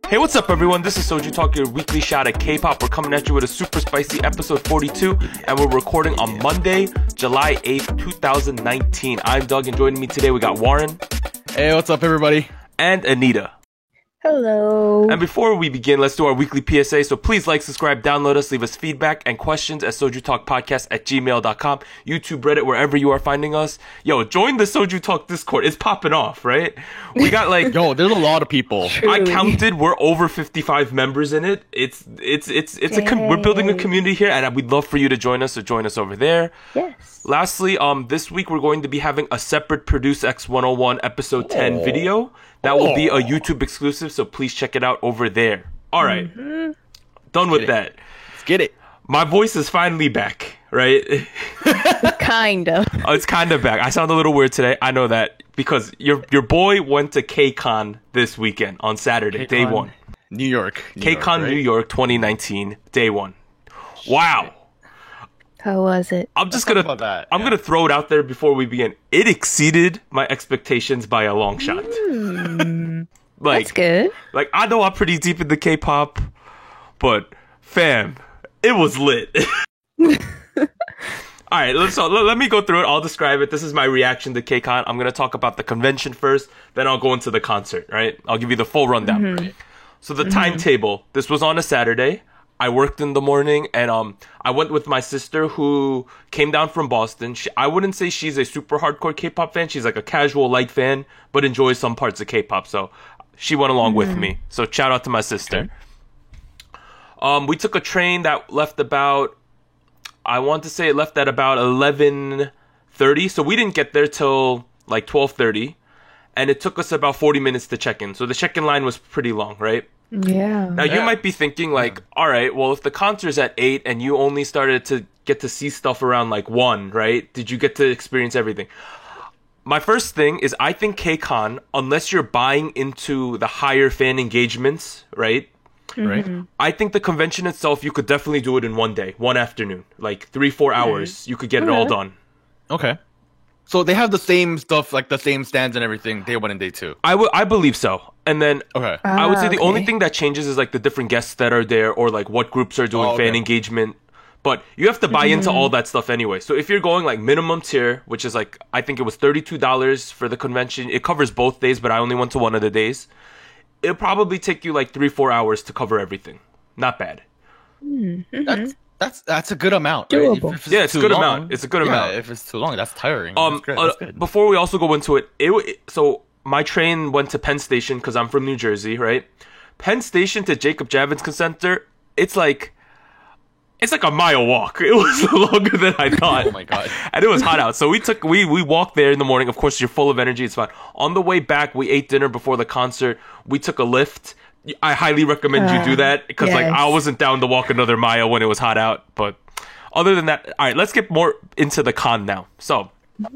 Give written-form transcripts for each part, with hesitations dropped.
Hey, what's up, everyone? This is Soju Talk, your weekly shot at K-pop. We're coming at you with a super spicy episode 42, and we're recording on Monday, July 8th, 2019. I'm Doug, and joining me today, we got Warren. Hey, what's up, everybody? And Anita. Hello. And before we begin, let's do our weekly PSA. So please like, subscribe, download us, leave us feedback and questions at sojutalkpodcast@gmail.com, YouTube, Reddit, wherever you are finding us. Yo, join the Soju Talk Discord. It's popping off, right? We got like... Yo, there's a lot of people. I counted, we're over 55 members in it. We're building a community here, and we'd love for you to join us, so join us over there. Yes. Lastly, this week we're going to be having a separate Produce X 101 episode 10 video. That will be a YouTube exclusive, so please check it out over there. All right. Done with that. Let's get it. My voice is finally back, right? Kind of. Oh, it's kind of back. I sound a little weird today. I know that because your boy went to KCON this weekend on Saturday, day one. New York. KCON New York 2019, day one. Wow. How was it? I'm gonna throw it out there before we begin. It exceeded my expectations by a long shot. That's good. Like, I know I'm pretty deep into K-pop, but fam, it was lit. All right, let me go through it. I'll describe it. This is my reaction to KCON. I'm gonna talk about the convention first, then I'll go into the concert. Right? I'll give you the full rundown. Right? So the timetable. This was on a Saturday. I worked in the morning, and I went with my sister who came down from Boston. I wouldn't say she's a super hardcore K-pop fan. She's like a casual light fan, but enjoys some parts of K-pop. So she went along with me. So shout out to my sister. Okay. We took a train that left about, I want to say it left at about 11:30. So we didn't get there till like 12:30. And it took us about 40 minutes to check in. So the check-in line was pretty long, right? Yeah. Now, you might be thinking, like, all right, well, if the concert's at 8 and you only started to get to see stuff around, like, 1, right? Did you get to experience everything? My first thing is I think KCON, unless you're buying into the higher fan engagements, right? Right. I think the convention itself, you could definitely do it in one day, one afternoon. Like, 3-4 hours, you could get it all done. Okay. So they have the same stuff, like the same stands and everything, day 1 and day 2. I believe so. And then I would say the okay. only thing that changes is like the different guests that are there or like what groups are doing fan engagement. But you have to buy into all that stuff anyway. So if you're going like minimum tier, which is like, I think it was $32 for the convention. It covers both days, but I only went to one of the days. It'll probably take you like 3-4 hours to cover everything. Not bad. That's a good amount. Doable. Right? Yeah, it's a good amount. It's a good amount. If it's too long, that's tiring. That's good. Before we also go into it, so my train went to Penn Station because I'm from New Jersey, right? Penn Station to Jacob Javits Center, it's like a mile walk. It was longer than I thought. Oh my god! And it was hot out, so we walked there in the morning. Of course, you're full of energy. It's fine. On the way back, we ate dinner before the concert. We took a lift. I highly recommend you do that because like I wasn't down to walk another mile when it was hot out. But other than that, all right, let's get more into the con now. So, all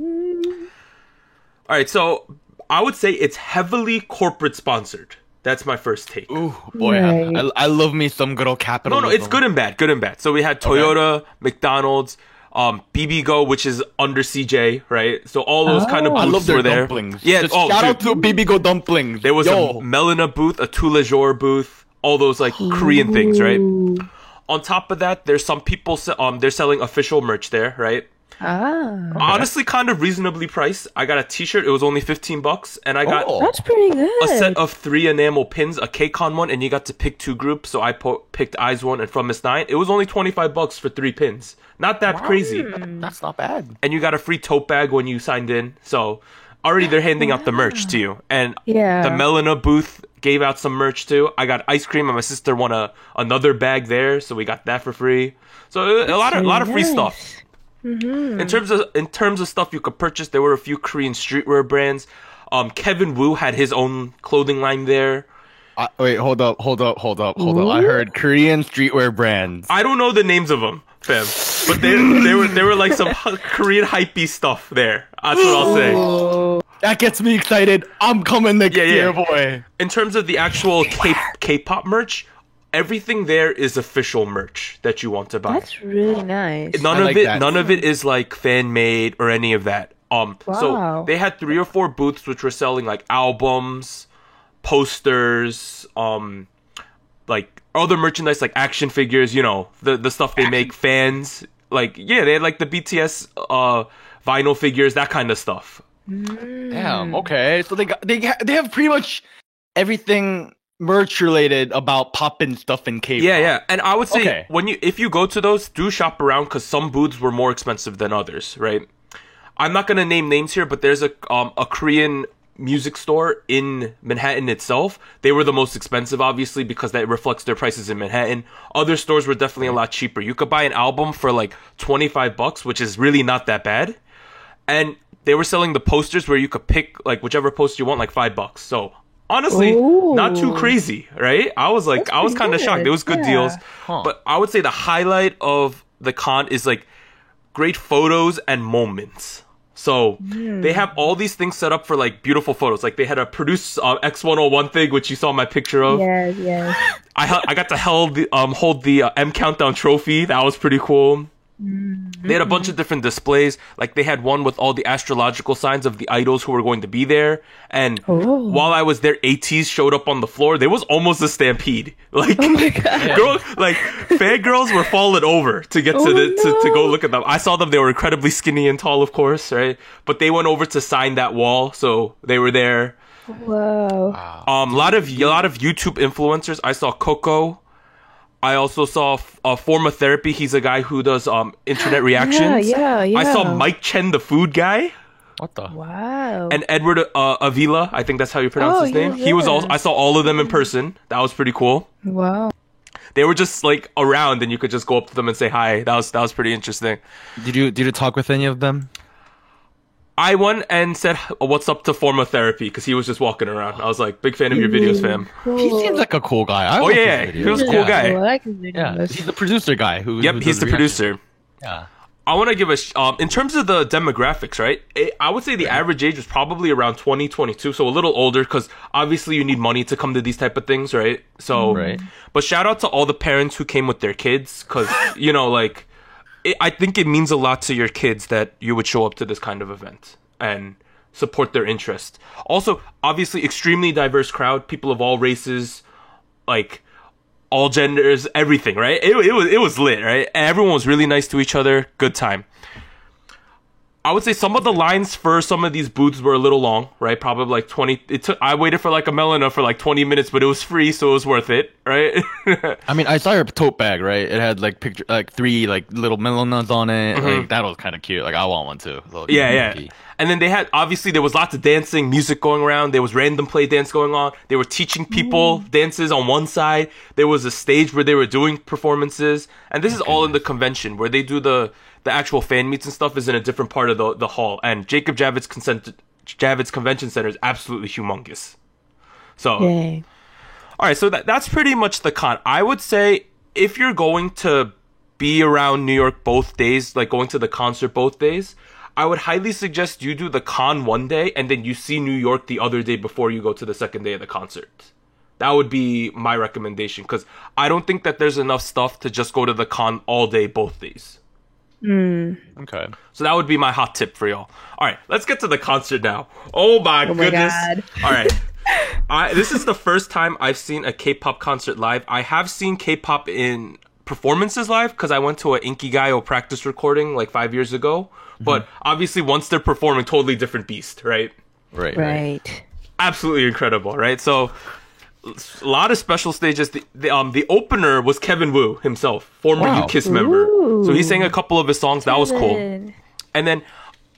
right, so I would say it's heavily corporate sponsored. That's my first take. Ooh, boy, Right. I love me some good old capitalism. No, it's good and bad. So we had Toyota, McDonald's, BBGO, which is under CJ, right? So all those kind of I booths love their were there. dumplings. Yeah, Just shout out to BBGO dumplings. there was a Melina booth, a Tous Les Jours booth, all those like Korean things, right? On top of that, there's some people they're selling official merch there, right? Honestly, kind of reasonably priced. I got a T-shirt. It was only $15, and I got That's pretty good. a set of 3 enamel pins, a KCON one, and you got to pick 2 groups. So I picked IZ*ONE and From Miss 9. It was only $25 for 3 pins. Not that crazy. That's not bad. And you got a free tote bag when you signed in. So already they're handing out the merch to you. And Yeah. the Melina booth gave out some merch too. I got ice cream, and my sister won another bag there, so we got that for free. So a lot of free stuff. In terms of stuff you could purchase, there were a few Korean streetwear brands. Kevin Wu had his own clothing line there. Wait, hold up. I heard Korean streetwear brands. I don't know the names of them, fam, but they were like some Korean hypebeast stuff there. That's what I'll say. That gets me excited. I'm coming next year, boy. In terms of the actual K-pop merch, everything there is official merch that you want to buy. That's really nice. None of it is like fan made or any of that. So Wow. they had 3 or 4 booths which were selling like albums, posters, like other merchandise like action figures, the stuff they make, fans, like they had like the BTS vinyl figures, that kind of stuff. Damn. Okay. So they have pretty much everything merch related about poppin' stuff in K-pop. Yeah. And I would say if you go to those, do shop around because some booths were more expensive than others, right? I'm not gonna name names here, but there's a Korean music store in Manhattan itself. They were the most expensive, obviously, because that reflects their prices in Manhattan. Other stores were definitely a lot cheaper. You could buy an album for like $25, which is really not that bad. And they were selling the posters where you could pick like whichever poster you want, like $5. So honestly, not too crazy, right? I was kind of shocked. It was good deals. But I would say the highlight of the con is like great photos and moments. So they have all these things set up for like beautiful photos. Like they had a Produce X101 thing, which you saw my picture of. Yes. I got to hold the M Countdown trophy. That was pretty cool. They had a bunch of different displays. Like they had one with all the astrological signs of the idols who were going to be there. And while I was there, ATs showed up on the floor. There was almost a stampede. Like, fangirls were falling over to get to go look at them. I saw them. They were incredibly skinny and tall, of course, right? But they went over to sign that wall, so they were there. Whoa. A lot of YouTube influencers. I saw Coco. I also saw Forma Therapy. He's a guy who does internet reactions. Yeah. I saw Mike Chen, the food guy. What the? Wow. And Edward Avila. I think that's how you pronounce his name. Yeah. He was I saw all of them in person. That was pretty cool. Wow. They were just like around, and you could just go up to them and say hi. That was pretty interesting. Did you talk with any of them? I went and said what's up to Forma Therapy because he was just walking around. I was like, big fan of your videos, fam. Cool. He seems like a cool guy. I like his he was a videos. cool guy. I like his Yeah, videos. he's the producer guy. Who Yep, does he's the reaction. producer. Yeah. I want to give in terms of the demographics, right? I would say the average age was probably around 20, 22, so a little older because obviously you need money to come to these type of things, right? So, but shout out to all the parents who came with their kids because, I think it means a lot to your kids that you would show up to this kind of event and support their interest. Also, obviously, extremely diverse crowd, people of all races, like all genders, everything, right? It was lit, right? And everyone was really nice to each other. Good time. I would say some of the lines for some of these booths were a little long, right? Probably like 20. I waited for like a Melina for like 20 minutes, but it was free, so it was worth it, right? I mean, I saw your tote bag, right? It had like picture, like 3 like little Melinas on it. Like that was kind of cute. Like I want one too. Yeah. And then they had, obviously, there was lots of dancing, music going around. There was random play dance going on. They were teaching people dances on one side. There was a stage where they were doing performances. And this is all in the convention where they do the actual fan meets and stuff is in a different part of the hall. And Jacob Javits Convention Center is absolutely humongous. So, Yay. all right, so that's pretty much the con. I would say if you're going to be around New York both days, like going to the concert both days, I would highly suggest you do the con one day and then you see New York the other day before you go to the second day of the concert. That would be my recommendation because I don't think that there's enough stuff to just go to the con all day both days. Okay. So that would be my hot tip for y'all. All right, let's get to the concert now. Oh my goodness. God. All right. This is the first time I've seen a K-pop concert live. I have seen K-pop in performances live because I went to an Inkigayo practice recording like 5 years ago. But obviously once they're performing, totally different beast, right? Right. Absolutely incredible, right? So a lot of special stages. The opener was Kevin Wu himself, former U-Kiss member. So he sang a couple of his songs. That was cool. And then,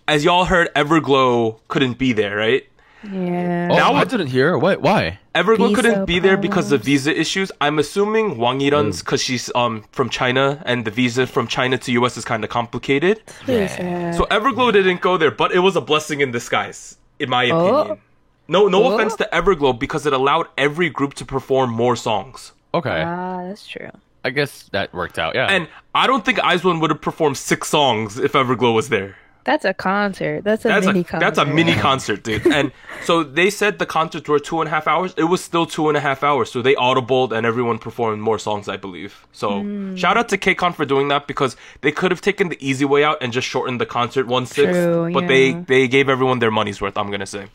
as y'all heard, Everglow couldn't be there, right? Yeah. Oh, I didn't hear. What? Why? Everglow Visa couldn't be there because of problems. visa issues. I'm assuming Wang Yiran's because she's from China and the visa from China to US is kind of complicated. Really sad. So Everglow didn't go there, but it was a blessing in disguise, in my opinion. No offense to Everglow because it allowed every group to perform more songs. Okay. That's true. I guess that worked out. Yeah. And I don't think IZ*ONE would have performed 6 songs if Everglow was there. That's a concert. That's a mini concert. That's a mini concert, dude. And so they said the concerts were 2.5 hours. It was still 2.5 hours. So they audibled and everyone performed more songs, I believe. So shout out to KCON for doing that because they could have taken the easy way out and just shortened the concert 1/6. True, But yeah. they gave everyone their money's worth, I'm going to say.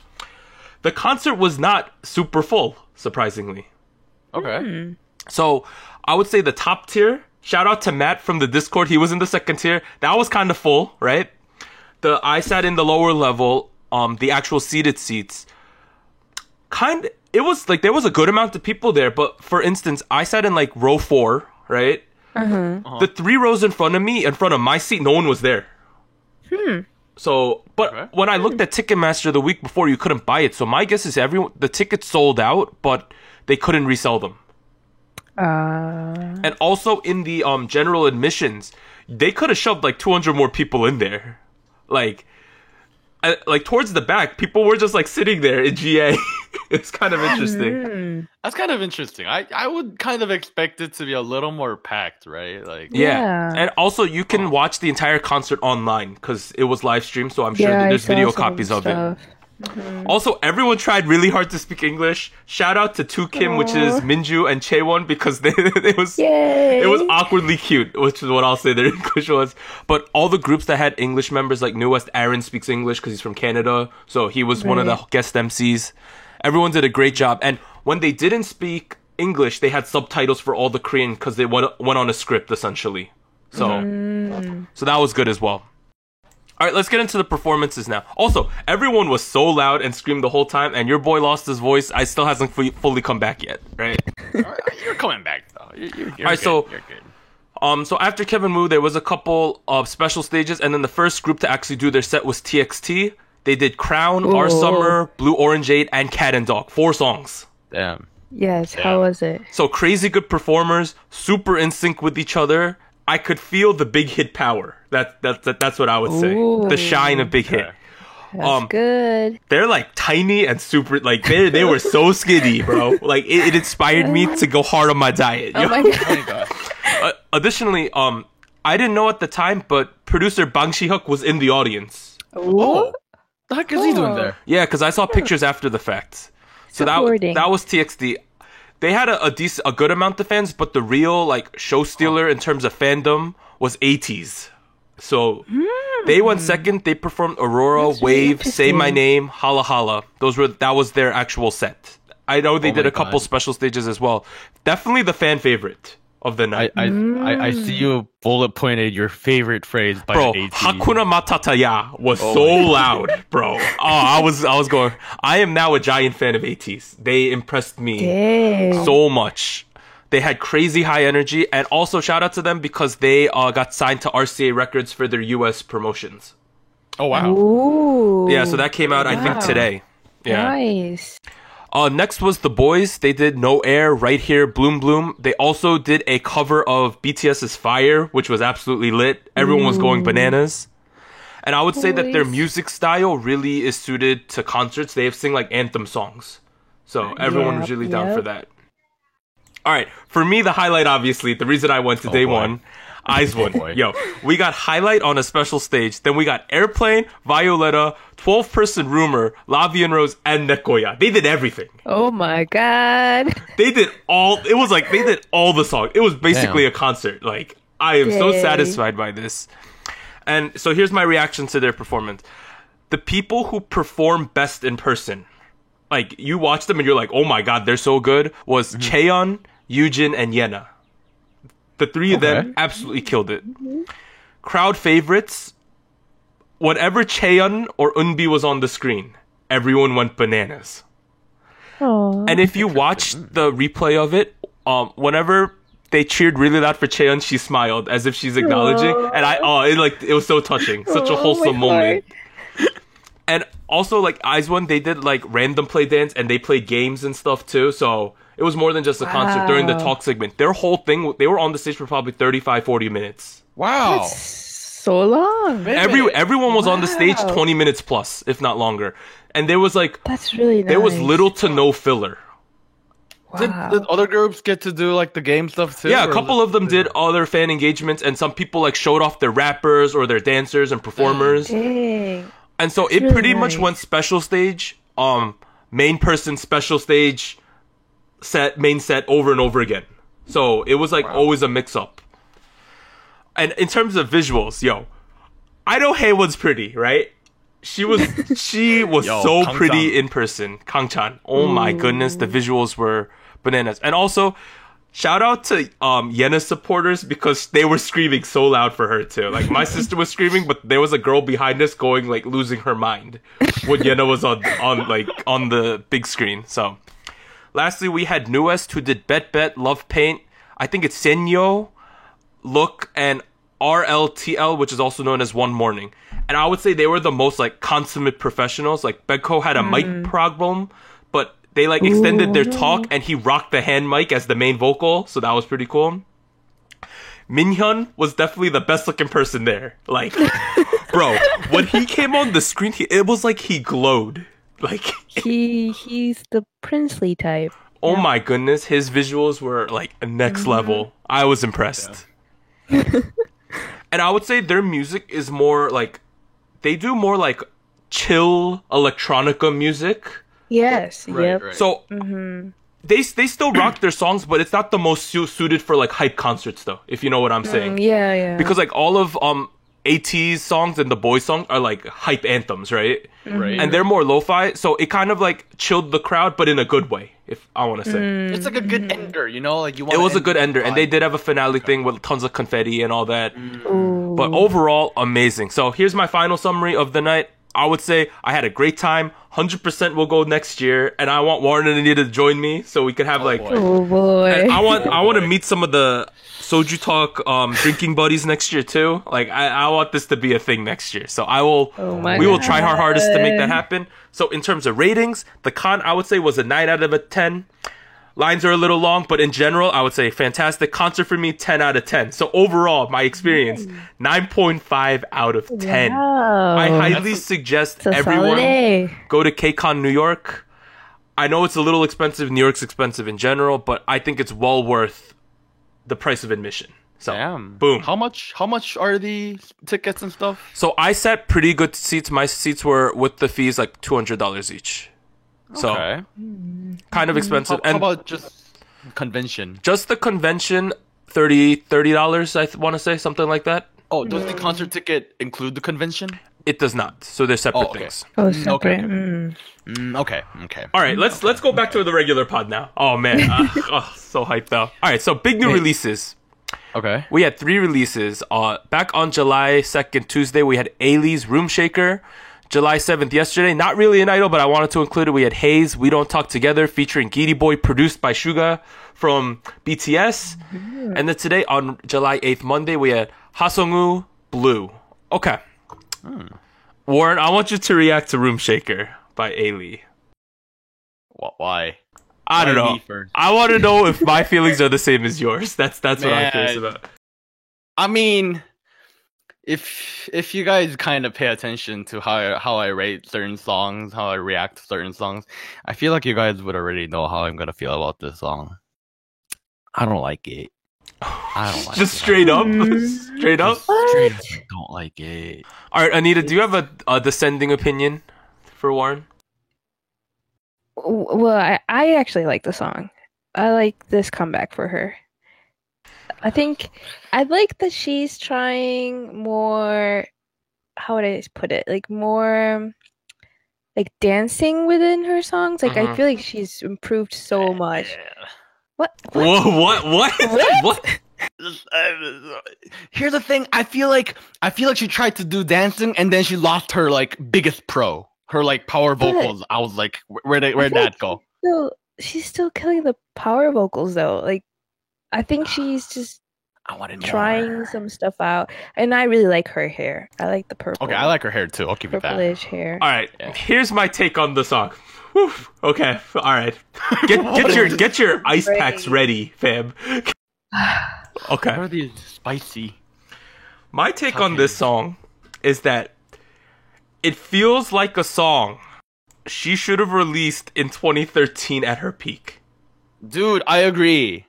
The concert was not super full, surprisingly. okay. So I would say the top tier, shout out to Matt from the Discord. He was in the second tier. That was kind of full, right? I sat in the lower level, the actual seated seats. It was like there was a good amount of people there, but for instance, I sat in like row 4, right? The 3 rows in front of me, in front of my seat, no one was there. So, but when I looked at Ticketmaster the week before, you couldn't buy it. So my guess is the tickets sold out, but they couldn't resell them. And also in the general admissions, they could have shoved like 200 more people in there. Like towards the back, people were just like sitting there in GA. It's kind of interesting. That's kind of interesting. I would kind of expect it to be a little more packed, right? Like yeah. And also you can watch the entire concert online because it was live streamed, so I'm sure that there's video copies of it. Also, everyone tried really hard to speak English. Shout out to 2Kim, which is Minju and Chaewon, because it was awkwardly cute, which is what I'll say their English was. But all the groups that had English members, like Newest, Aaron speaks English because he's from Canada, so he was one of the guest MCs. Everyone did a great job. And when they didn't speak English, they had subtitles for all the Korean because they went on a script, essentially. So that was good as well. All right, let's get into the performances now. Also, everyone was so loud and screamed the whole time, and your boy lost his voice. I still hasn't fully come back yet, right? You're coming back, though. You're all right, good. You're good. So after Kevin Wu, there was a couple of special stages, and then the first group to actually do their set was TXT. They did Crown, Our Summer, Blue Orangeade, and Cat and Dog. 4 songs. Damn. Yes, how was it? So crazy good performers, super in sync with each other. I could feel the Big Hit power. That's what I would say. The shine of Big Hit. That's good. They're like tiny and super. Like they were so skinny, bro. Like it inspired me to go hard on my diet. Oh my god. Additionally, I didn't know at the time, but producer Bang Si-hyuk was in the audience. Oh, the heck is he doing there? Yeah, because I saw pictures after the fact. So that was TXT. They had a good amount of fans, but the real like show stealer in terms of fandom was ATEEZ. So they went second. They performed Aurora, Wave, Say My Name, Holla Holla. That was their actual set. I know they did a couple special stages as well. Definitely the fan favorite of the night. I see you bullet pointed your favorite phrase by ATEEZ. Hakuna Matata Ya was so loud, bro. Oh, I was going. I am now a giant fan of ATEEZ. They impressed me so much. They had crazy high energy, and also shout out to them because they got signed to RCA Records for their US promotions. Oh wow! Ooh, yeah, so that came out I think today. Yeah. Nice. Next was The Boys. They did No Air, Right Here, Bloom Bloom. They also did a cover of BTS's Fire, which was absolutely lit. Everyone was going bananas. And I would say that their music style really is suited to concerts. They have sing like anthem songs. So everyone was really down for that. All right, for me, the highlight, obviously, the reason I went to day one, IZ*ONE. Yo, we got Highlight on a special stage. Then we got Airplane, Violetta, 12-Person Rumor, Lavi and Rose, and Nekoya. They did everything. Oh my god. They did all the songs. It was basically a concert. Like, I am so satisfied by this. And so here's my reaction to their performance. The people who perform best in person, like, you watch them and you're like, oh my god, they're so good, was Chaeyeon, Yoojin, and Yena. The 3 of them absolutely killed it. Crowd favorites, whenever Chaeyeon or Eunbi was on the screen, everyone went bananas. Aww. And if you watch the replay of it, whenever they cheered really loud for Chaeyeon, she smiled as if she's acknowledging. And it was so touching. Such a wholesome moment. And also, like, IZ*ONE, they did, like, random play dance, and they played games and stuff, too. So it was more than just a concert during the talk segment. Their whole thing, they were on the stage for probably 35, 40 minutes. Wow. That's so long. Everyone was on the stage 20 minutes plus, if not longer. And there was, like... That's really nice. There was little to no filler. Wow. Did other groups get to do, like, the game stuff, too? Yeah, a couple of them did other fan engagements, and some people, like, showed off their rappers or their dancers and performers. Dang. And so it pretty much went special stage, main person, special stage, main set over and over again. So it was like always a mix up. And in terms of visuals, yo, I know Haewon's pretty, right? She was so pretty in person. Kangchan. Oh my goodness, the visuals were bananas. And also, shout out to Yena supporters because they were screaming so loud for her too. Like my sister was screaming, but there was a girl behind us going like losing her mind when Yena was on the big screen. So, lastly, we had Newest who did Bet Bet, Love Paint. I think it's Senyo, Look, and RLTL, which is also known as One Morning. And I would say they were the most like consummate professionals. Like Begko had a mic problem, but they like extended their talk and he rocked the hand mic as the main vocal, so that was pretty cool. Minhyun was definitely the best looking person there. Like, bro, when he came on the screen, it was like he glowed. Like He's the princely type. oh my goodness, his visuals were like next level. I was impressed. And I would say their music is more like, they do more like chill electronica music. Yes. Yep. Right. So they still rock their songs, but it's not the most suited for like hype concerts though, if you know what I'm saying. Yeah. Because like all of AT's songs and the boys' songs are like hype anthems, right? Right. And they're more lo-fi, so it kind of like chilled the crowd, but in a good way, if I want to say. It's like a good ender, you know? Like you want It was a good ender, and they did have a finale thing with tons of confetti and all that. But overall, amazing. So here's my final summary of the night. I would say I had a great time. 100% will go next year, and I want Warren and Anita to join me so we could have like. boy. Oh boy. And I want to meet some of the Soju Talk drinking buddies next year too. Like I want this to be a thing next year. So I will. my We will try our God. hardest to make that happen. So in terms of ratings, the con I would say was a 9 out of a 10. Lines are a little long, but in general, I would say fantastic concert for me. 10 out of 10. So overall, my experience 9.5 out of 10. Wow. I highly suggest It's a everyone solid A. go to KCON New York. I know it's a little expensive. New York's expensive in general, but I think it's well worth the price of admission. So, Damn. boom. How much are the tickets and stuff? So I sat pretty good seats. My seats were with the fees like $200 each. So Okay. kind of expensive. How And about just convention? just the convention, $30 I want to say, something like that. Oh, does the concert ticket include the convention? It does not. So they're separate okay. things. Oh, separate. okay. Okay. All right, let's go back to the regular pod now. Oh man, so hyped though. All right, so big new releases. Okay. We had 3 releases. Back on July 2nd, Tuesday, we had Ailey's Room Shaker. July 7th, yesterday, not really an idol, but I wanted to include it. We had Haze, We Don't Talk Together, featuring Giri Boy, produced by Suga from BTS. And then today, on July 8th, Monday, we had Hasongwoo, Blue. Okay. Warren, I want you to react to Room Shaker by Ailey. Why? I don't Why know. me first? I want to know if my feelings are the same as yours. That's what I'm curious Man. about. I mean, if you guys kind of pay attention to how I rate certain songs, how I react to certain songs, I feel like you guys would already know how I'm gonna feel about this song. I don't like it. I don't like Just it. straight up? Straight up? Straight up, I don't like it. All right, Anita, do you have a descending opinion for Warren? Well, I actually like the song. I like this comeback for her. I think I like that she's trying more. How would I put it? Like more, like dancing within her songs. Like I feel like she's improved so much. What? Whoa, what? What? Here's the thing. I feel like she tried to do dancing and then she lost her like biggest pro, her like power vocals. I was like, where'd that go? She's still killing the power vocals though. Like I think she's just I wanted more. trying some stuff out, and I really like her hair. I like the purple. Okay, I like her hair too. I'll give it that. purplish hair. All right, Yeah. here's my take on the song. Whew. Okay, all right. Get your ice packs ready, fam. What Okay. are these spicy? My take on this song is that it feels like a song she should have released in 2013 at her peak. Dude, I agree.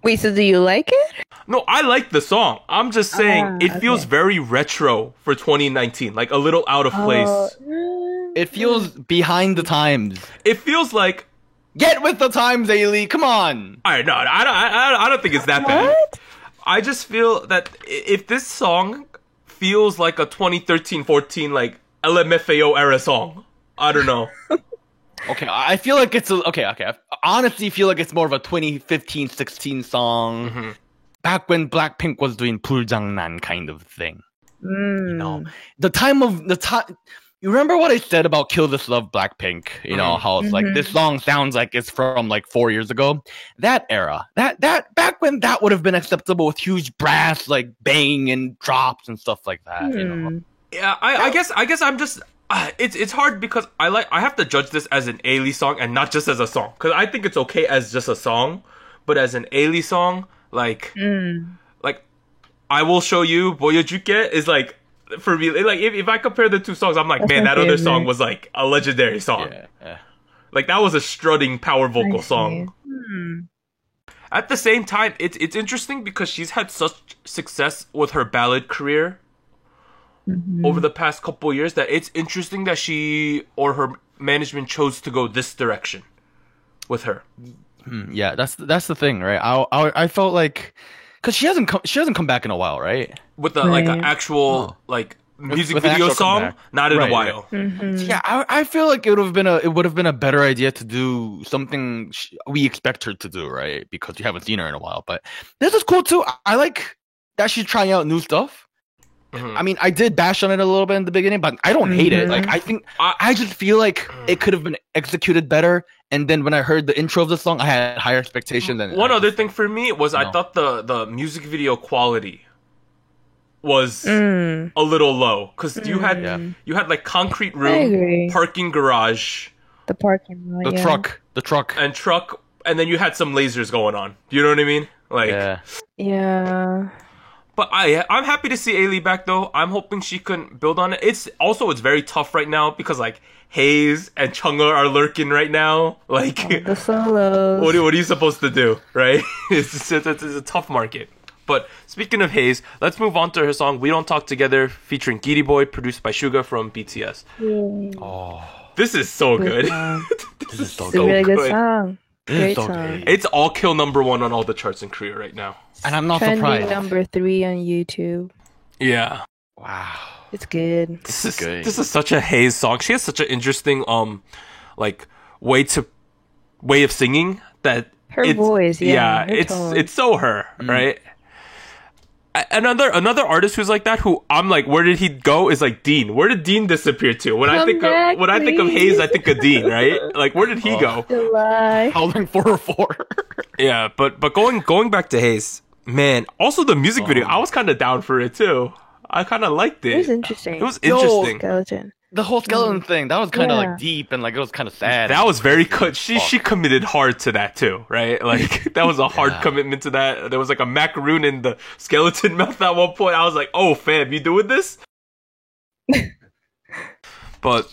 Wait, so do you like it? No, I like the song. I'm just saying it feels okay. very retro for 2019, like a little out of place. It feels behind the times. It feels like, Get with the times, Ailey. Come on. all right, no, I don't think it's that bad. What? I just feel that if this song feels like a 2013-14 like LMFAO era song, I don't know. Okay, I feel like it's okay. I honestly feel like it's more of a 2015-16 song. Mm-hmm. Back when Blackpink was doing 불장난 kind of thing. Mm. You know, the time. You remember what I said about Kill This Love Blackpink? You know, how it's like this song sounds like it's from like 4 years ago. That era, that back when that would have been acceptable with huge brass like bang and drops and stuff like that. You know, Yeah, I guess I'm just it's hard because I have to judge this as an A-Lee song and not just as a song, because I think it's okay as just a song, but as an A-Lee song, like I Will Show You 보여줄게 is like, for me, like if I compare the two songs, I'm like, That's man, my that other favorite. song was like a legendary song. yeah. Like that was a strutting power vocal I see. song. At the same time, it's interesting because she's had such success with her ballad career over the past couple years that it's interesting that she or her management chose to go this direction with her. Yeah, that's the thing, right? I felt like because she hasn't come back in a while, right? With the like an Right. actual like music with an video actual song, comeback. not in Right, a while. Yeah, I feel like it would have been a better idea to do something we expect her to do, right? Because we haven't seen her in a while. But this is cool too. I like that she's trying out new stuff. I mean, I did bash on it a little bit in the beginning, but I don't hate it. Like, I think I just feel like it could have been executed better. And then when I heard the intro of the song, I had higher expectations. Than One other thing for me was I thought the music video quality was a little low because you had like concrete I room, agree. parking garage, The parking lot. the yeah. truck. and then you had some lasers going on. You know what I mean? Like, Yeah. Yeah. but I'm happy to see A-Lee back though. I'm hoping she can build on it. It's very tough right now because like Hayes and Chungha are lurking right now. Like, The solos. what are you supposed to do, right? it's a tough market. But speaking of Hayes, let's move on to her song "We Don't Talk Together" featuring Giddy Boy, produced by Suga from BTS. This is so good. This is so It's a really good good. song. Great so song. good. It's all kill #1 on all the charts in Korea right now. And I'm not Trending surprised. number 3 on YouTube. Yeah. Wow. It's good. This good. is such a Hayes song. She has such an interesting like way of singing that Her voice, yeah, her it's tone. it's so her, right? Another artist who's like that, who I'm like, where did he go? Is like Dean. Where did Dean disappear to? When I Come think back, of please. Hayes, I think of Dean, right? Like, where did he go? July. Howling 404. Yeah, but going back to Hayes, man. Also, the music video, I was kind of down for it too. I kind of liked it. It was interesting. It was interesting. Skeleton. The whole skeleton thing, that was kind of Yeah. like deep and like it was kind of sad. That was very she committed hard to that too, right? Like that was a hard commitment to that. There was like a macaroon in the skeleton mouth at one point. I was like, "Oh, fam, you doing this?" But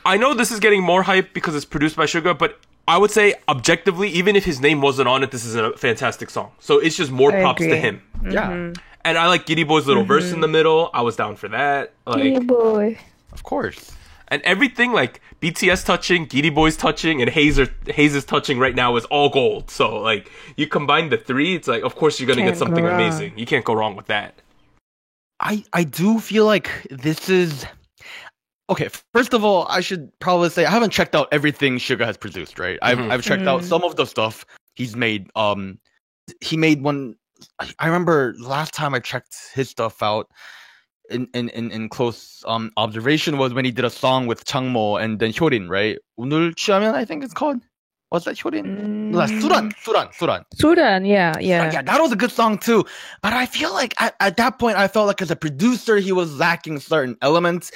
I know this is getting more hype because it's produced by Suga, but I would say objectively, even if his name wasn't on it, this is a fantastic song. So it's just more I props to agree. him. Yeah, And I like Giddy Boy's little verse in the middle. I was down for that. Hey Like, boy. of course. and everything like BTS touching, Giddy Boy's touching, and Hayes is touching right now is all gold. So like you combine the three, it's like of course you're gonna Can't get something go wrong. amazing. You can't go wrong with that. I do feel like this is okay. First of all, I should probably say I haven't checked out everything Suga has produced. Right, I've checked out some of the stuff he's made. He made one. I remember last time I checked his stuff out in close observation was when he did a song with Changmo and then Hyorin. Right, 오늘 취하면 I think it's called. Was that Hyorin? No, that's Suran. Sudan, yeah. Yeah, that was a good song too. But I feel like at that point, I felt like as a producer, he was lacking certain elements.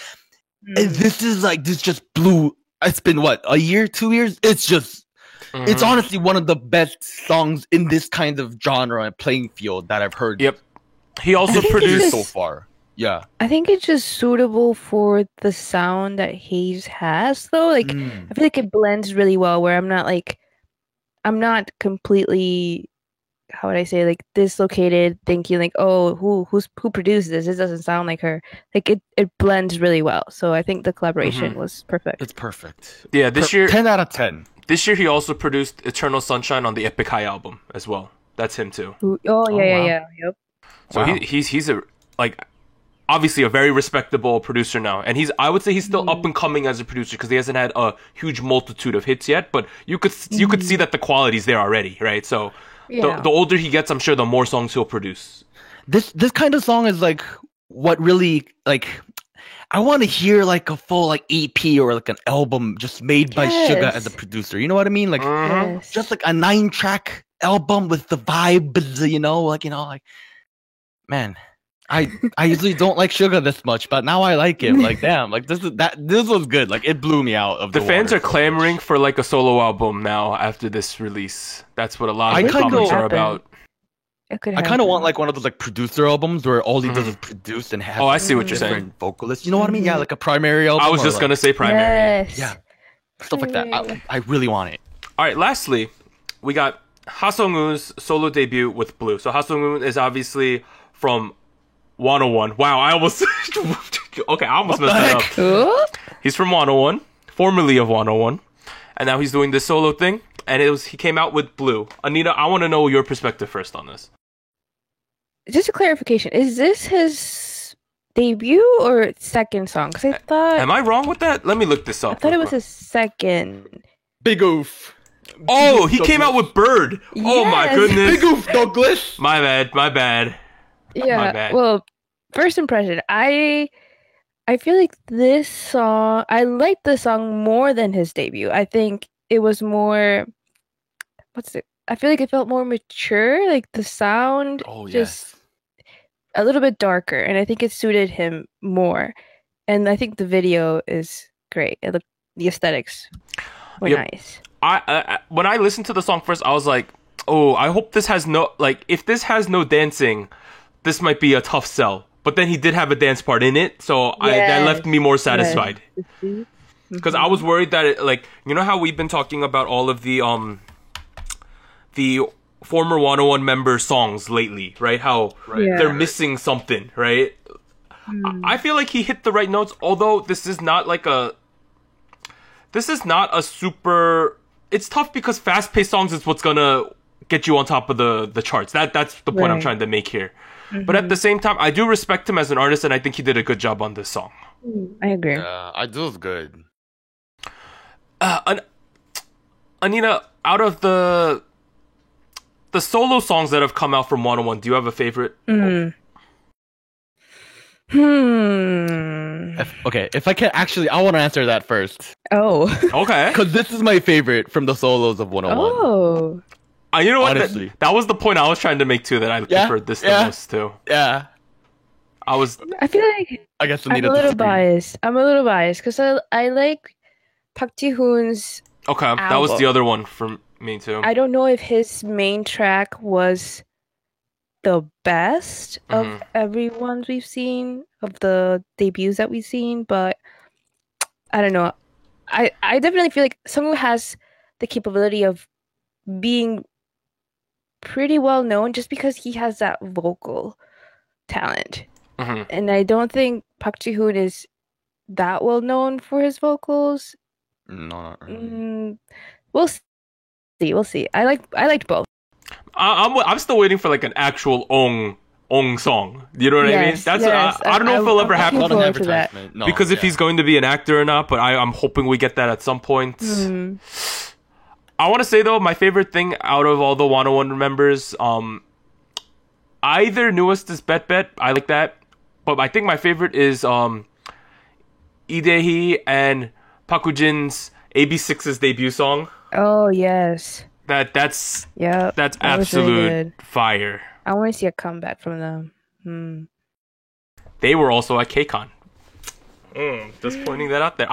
And this is like, this just blew. It's been what, a year, 2 years? It's just, it's honestly one of the best songs in this kind of genre and playing field that I've heard. Yep. He also think it's produced. so far. Yeah. I think it's just suitable for the sound that Hayes has, though. Like, I feel like it blends really well. Where I'm not completely, how would I say, like dislocated, thinking like, oh, who produced this? This doesn't sound like her. Like it blends really well. So I think the collaboration was perfect. It's perfect. Yeah, this year 10 out of 10. This year he also produced Eternal Sunshine on the Epic High album as well. That's him too. Oh yeah, wow. yeah. Yep. So Wow. he's a like obviously a very respectable producer now, and I would say he's still up and coming as a producer because he hasn't had a huge multitude of hits yet. But you could see that the quality's there already, right? So the older he gets, I'm sure the more songs he'll produce. This kind of song is like what really like. I want to hear like a full like EP or like an album just made by Suga as a producer. You know what I mean? Like just like a 9-track album with the vibes. Like man. I usually don't like Suga this much, but now I like him. Like damn, like this was good. Like it blew me out of the fans are clamoring for like a solo album now after this release. That's what a lot of the comments are about. I kind of want like one of those like producer albums where all he does is produce and have. Oh, I see what you're saying. Vocalists, you know what I mean? Yeah, like a primary album. I was just gonna say primary. Yes. Yeah, stuff like that. I really want it. All right. Lastly, we got Ha Sung-woo's solo debut with Blue. So Ha Sung-woo is obviously from 101. Wow, I almost okay. I almost messed that up. Ooh. He's from 101, formerly of 101, and now he's doing this solo thing. And he came out with Blue. Anita, I want to know your perspective first on this. Just a clarification: is this his debut or second song? Because I thought. Am I wrong with that? Let me look this up. I thought it was his second. Big oof. Oh, he came out with Bird. Yes. Oh my goodness. Big oof, Douglas. My bad. Yeah. My bad. Well, first impression, I feel like this song. I like this song more than his debut. I think it was more. I feel like it felt more mature. Like the sound, just a little bit darker, and I think it suited him more. And I think the video is great. The aesthetics were nice. I when I listened to the song first, I was like, oh, I hope this has no if this has no dancing, this might be a tough sell. But then he did have a dance part in it, so that left me more satisfied. Because I was worried that you know how we've been talking about all of the former 101 member songs lately, right? How they're missing something, right? I feel like he hit the right notes, although this is not a super. It's tough because fast-paced songs is what's gonna get you on top of the charts. That's the point I'm trying to make here. But at the same time, I do respect him as an artist, and I think he did a good job on this song. I agree. Yeah, I do was good. Anina, out of the solo songs that have come out from 101, do you have a favorite? If I can actually, I want to answer that first. Oh. Okay. Because this is my favorite from the solos of 101. Oh. You know what? That was the point I was trying to make too, that I preferred this the most too. Yeah. I feel like I guess I'm a little biased. Because I like Park Ji-hoon's album. That was the other one for me too. I don't know if his main track was the best of everyone's we've seen, of the debuts that we've seen, but I don't know. I definitely feel like Sungwoo has the capability of being pretty well known just because he has that vocal talent. And I don't think Park Ji-hoon is that well known for his vocals. No, not really. We'll see. I liked both. I'm still waiting for like an actual Ong song. You know what I mean? That's I don't know if it'll ever happen. Looking forward to that. Because if he's going to be an actor or not, but I'm hoping we get that at some point. I want to say though, my favorite thing out of all the 101 members, either newest is Bet Bet. I like that, but I think my favorite is Lee Dae-hee and Park Woo-jin's AB6IX's debut song. Oh yes. That's that absolute really fire. I want to see a comeback from them. They were also at KCON. Just pointing that out there.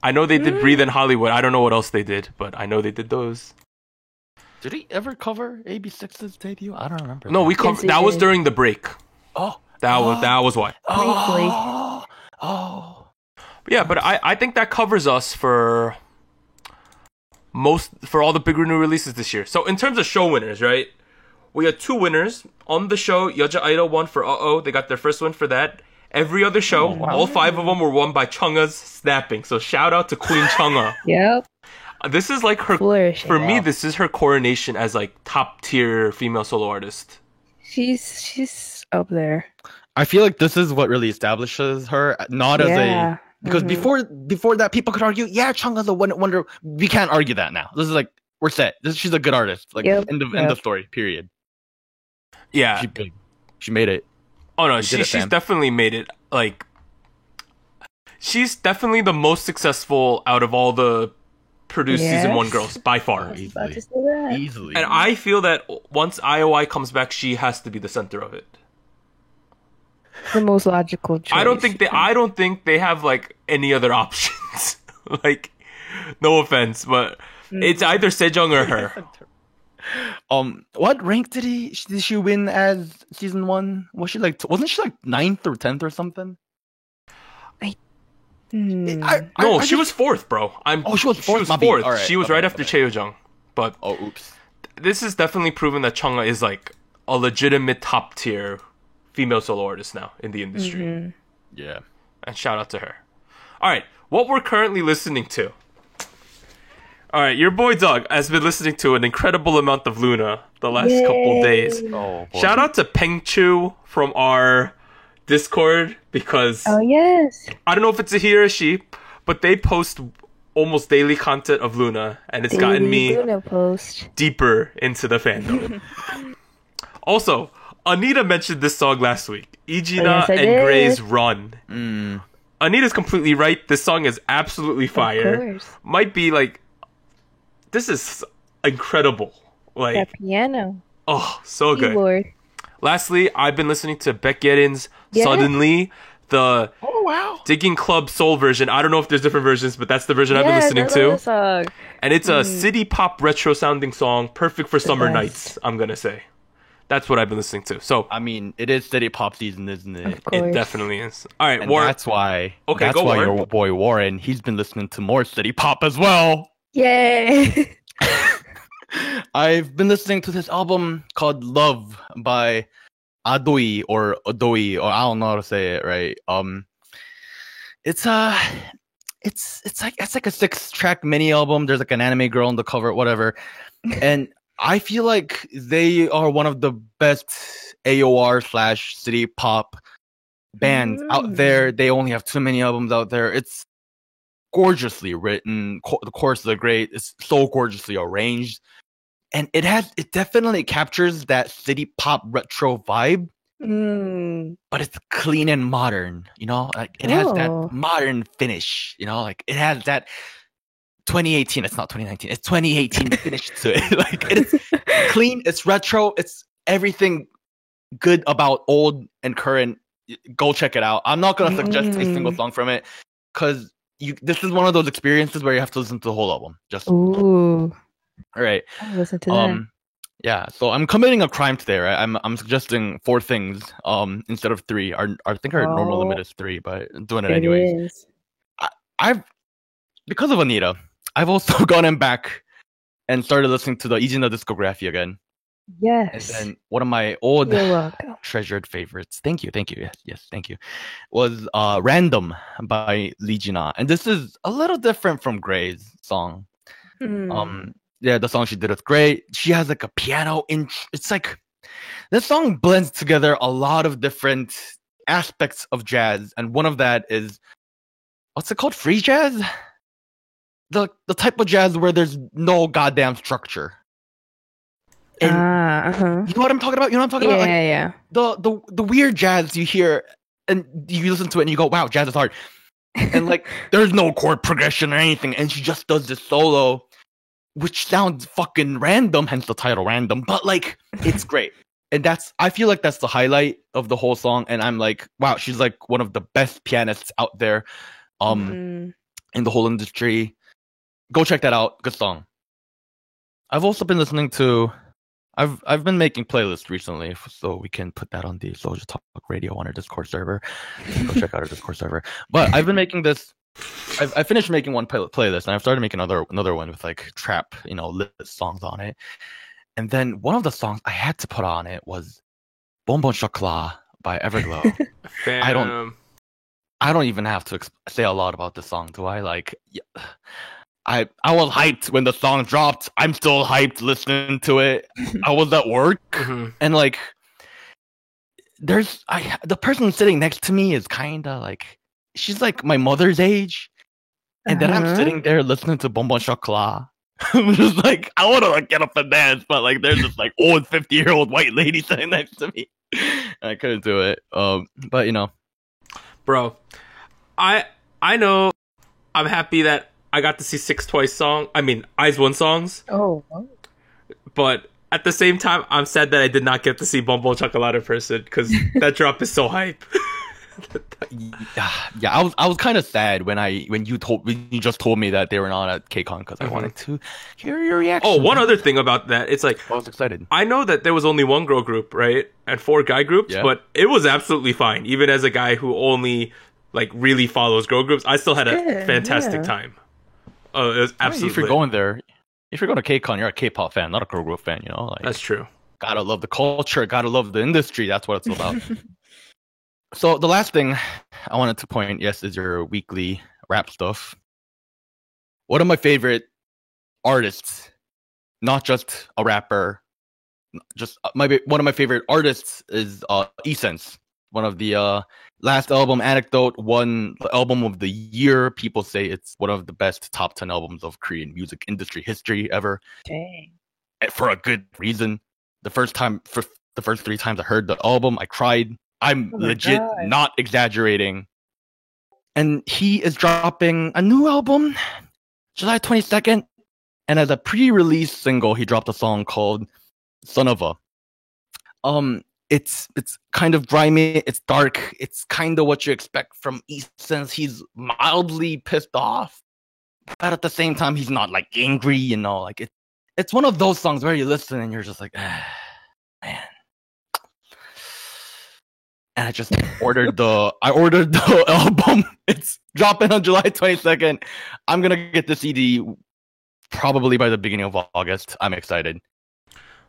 I know they did Breathe in Hollywood. I don't know what else they did, but I know they did those. Did he ever cover AB6IX's debut? I don't remember. No, we covered. That was during the break. Oh, that was why. Yeah, but I think that covers us for all the bigger new releases this year. So in terms of show winners, right? We had 2 winners on the show. Yeoja Idol won for Uh-Oh. They got their first win for that. Every other show, all 5 of them were won by Chungha's Snapping. So shout out to Queen Chungha. Yep. This is like her Flourishing. For me. This is her coronation as like top tier female solo artist. She's up there. I feel like this is what really establishes her, not as a Yeah. because Mhm. before that people could argue, yeah, Chungha's a wonder. We can't argue that now. This is like we're set. She's a good artist. Like Yep, end of yep. story. Period. Yeah. She big. She made it. Oh no, You did it, she's fam. definitely made it. Like, she's definitely the most successful out of all the produced season one Yes. girls by I far. was about to say that. Easily. And I feel that once IOI comes back, she has to be the center of it. The most logical choice. I don't think they have like any other options. Like, no offense, but it's either Sejong or her. What rank did she win as season 1? Was she like wasn't she like 9th or 10th or something? Hmm. No, she was fourth, bro. She was fourth. She was My bad. fourth. Alright, She was right after Chaeyoung. But Oh, oops. this is definitely proven that Chungha is like a legitimate top tier female solo artist now in the industry. Mhm. Yeah. And shout out to her. All right, what we're currently listening to. All right, your boy Doug has been listening to an incredible amount of Luna the last couple days. Oh, boy. Shout out to Peng Chu from our Discord because Oh yes. I don't know if it's a he or a she, but they post almost daily content of Luna, and it's gotten me Luna post. deeper into the fandom. Also, Anita mentioned this song last week. Ijina Yes, I and did. Gray's Run. Anita's completely right. This song is absolutely fire. Of course. Might be like, this is incredible. Like, That piano. oh, so good. Keyboard. Lastly, I've been listening to Baekhyun's Yeah. Suddenly, the Oh, wow. Digging Club Soul version. I don't know if there's different versions, but that's the version I've been listening I love to. the song. And it's a city pop retro sounding song, perfect for summer best. nights, I'm gonna say. That's what I've been listening to. So I mean, it is city pop season, isn't it? Of course. it definitely is. All right, And Warren. that's why. Okay, that's go, why Warren. your boy Warren, he's been listening to more city pop as well. Yay. I've been listening to this album called Love by Adoi or Adoi, or I don't know how to say it right. It's like a 6-track mini album. There's like an anime girl on the cover, whatever. And I feel like they are one of the best AOR / city pop bands out there. They only have too many albums out there. It's gorgeously written. The choruses are great. It's so gorgeously arranged. And it definitely captures that city pop retro vibe, but it's clean and modern, you know? Like it has that Oh. modern finish, you know? Like it has that 2018, it's not 2019, it's 2018 finish to it. Like it's clean, it's retro, it's everything good about old and current. Go check it out. I'm not gonna suggest a single song from it because this is one of those experiences where you have to listen to the whole album. Just Ooh. all right. I'll listen to that. Yeah, so I'm committing a crime today, right? I'm suggesting 4 things instead of 3. I think our normal Oh. limit is 3, but I'm doing it It anyways. is. I've because of Anita, I've also gone back and started listening to the Ijina discography again. And Yes. then one of my old You're welcome. treasured favorites. Thank you. Yes, thank you. Was Random by Lee Jina. And this is a little different from Gray's song. Yeah, the song she did is great. She has like a piano it's like this song blends together a lot of different aspects of jazz, and one of that is what's it called? Free jazz? The type of jazz where there's no goddamn structure. And you know what I'm talking about? You know what I'm talking about? Like, Yeah. the weird jazz you hear and you listen to it and you go, wow, jazz is hard. And like there's no chord progression or anything, and she just does this solo which sounds fucking random, hence the title Random, but like it's great. And I feel like that's the highlight of the whole song, and I'm like, wow, she's like one of the best pianists out there in the whole industry. Go check that out. Good song. I've also been listening to I've been making playlists recently, so we can put that on the Soldier Talk Radio on our Discord server. Go check out our Discord server. But I've been making this. I finished making one playlist, and I've started making another one with like trap, lit songs on it. And then one of the songs I had to put on it was Bonbon Chocolat by Everglow. I don't even have to say a lot about this song, do I? Like, I was hyped when the song dropped. I'm still hyped listening to it. I was at work, and like, the person sitting next to me is kind of like, she's like my mother's age, and then I'm sitting there listening to Bon Bon Chocolat. I'm just like, I want to like get up and dance, but like there's this like old 50-year-old white lady sitting next to me. I couldn't do it. But you know, bro, I know. I'm happy that I got to see IZ*ONE songs. Oh. But at the same time, I'm sad that I did not get to see Bon Bon Chocolat in person because that drop is so hype. Yeah, I was kind of sad when you just told me that they were not at KCON because I wanted to hear your reaction. Oh, one other thing about that, it's like I was excited. I know that there was only one girl group, right, and 4 guy groups, but it was absolutely fine. Even as a guy who only like really follows girl groups, I still had a fantastic time. It was absolutely. If you're going there, if you're going to KCON, you're a K-pop fan, not a girl group fan. You know, like, that's true. Gotta love the culture. Gotta love the industry. That's what it's about. So the last thing I wanted to point, is your weekly rap stuff. One of my favorite artists, not just a rapper, one of my favorite artists is Essence. One of the last album, Anecdote, won the album of the year. People say it's one of the best top 10 albums of Korean music industry history ever. Dang. And for a good reason. For the first 3 times I heard the album, I cried. I'm legit not exaggerating. And he is dropping a new album July 22nd. And as a pre-release single, he dropped a song called Son of a. It's kind of grimy, it's dark, it's kind of what you expect from Essence. He's mildly pissed off, but at the same time, he's not like angry, you know. Like it's one of those songs where you listen and you're just like, man. And I just ordered the album. It's dropping on July 22nd. I'm gonna get the CD probably by the beginning of August. I'm excited.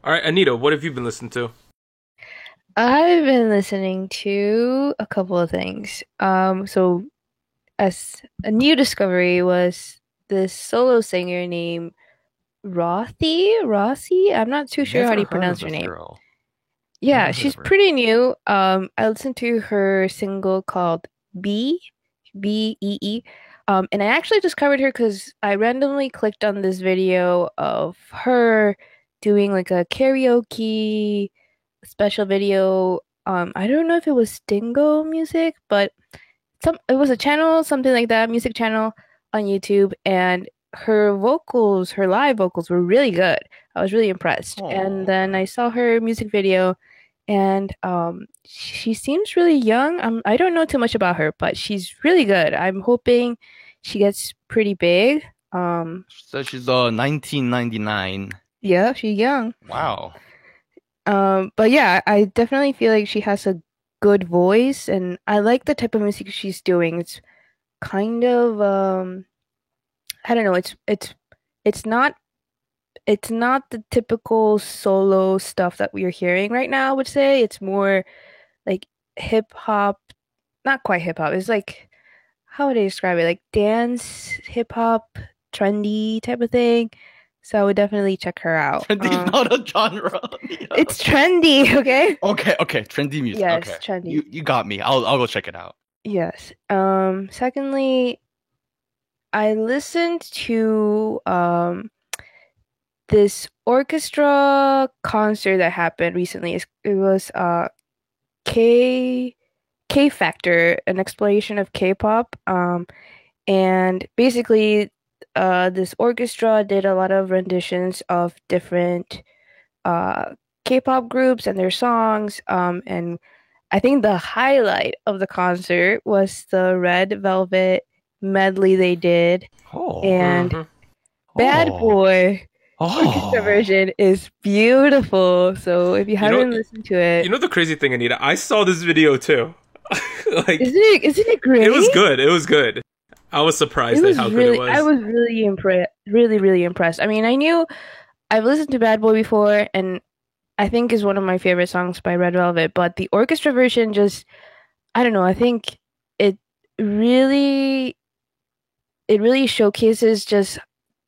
All right, Anita, what have you been listening to? I've been listening to a couple of things. So as a new discovery was this solo singer named Rossi. I'm not too sure how to pronounce her name. Girl. Yeah, she's pretty new. I listened to her single called B E E. And I actually discovered her because I randomly clicked on this video of her doing like a karaoke special video. I don't know if it was Stingo Music, but it was a channel, something like that, music channel on YouTube, and her live vocals were really good. I was really impressed. Aww. And then I saw her music video, and she seems really young. I don't know too much about her, but she's really good. I'm hoping she gets pretty big. So she's 1999. Yeah, she's young. Wow. But yeah, I definitely feel like she has a good voice, and I like the type of music she's doing. It's kind of I don't know, it's not the typical solo stuff that we are hearing right now, I would say. It's more like hip hop, not quite hip hop. It's like, how would I describe it? Like dance, hip hop, trendy type of thing. So I would definitely check her out. Trendy's not a genre. Yeah. It's trendy, okay? Okay. Trendy music. Yes, okay. Trendy. You got me. I'll go check it out. Yes. Secondly, I listened to this orchestra concert that happened recently. It was K Factor, an exploration of K-pop. And basically this orchestra did a lot of renditions of different K-pop groups and their songs. And I think the highlight of the concert was the Red Velvet medley they did. And Bad Boy orchestra version is beautiful. So if you haven't listened to it, you know the crazy thing, Anita, I saw this video too. Like, isn't it great? It was good. I was surprised at how good it was. I was really impressed. Really impressed. I mean, I've listened to Bad Boy before, and I think is one of my favorite songs by Red Velvet. But the orchestra version, just, I don't know. I think it really showcases just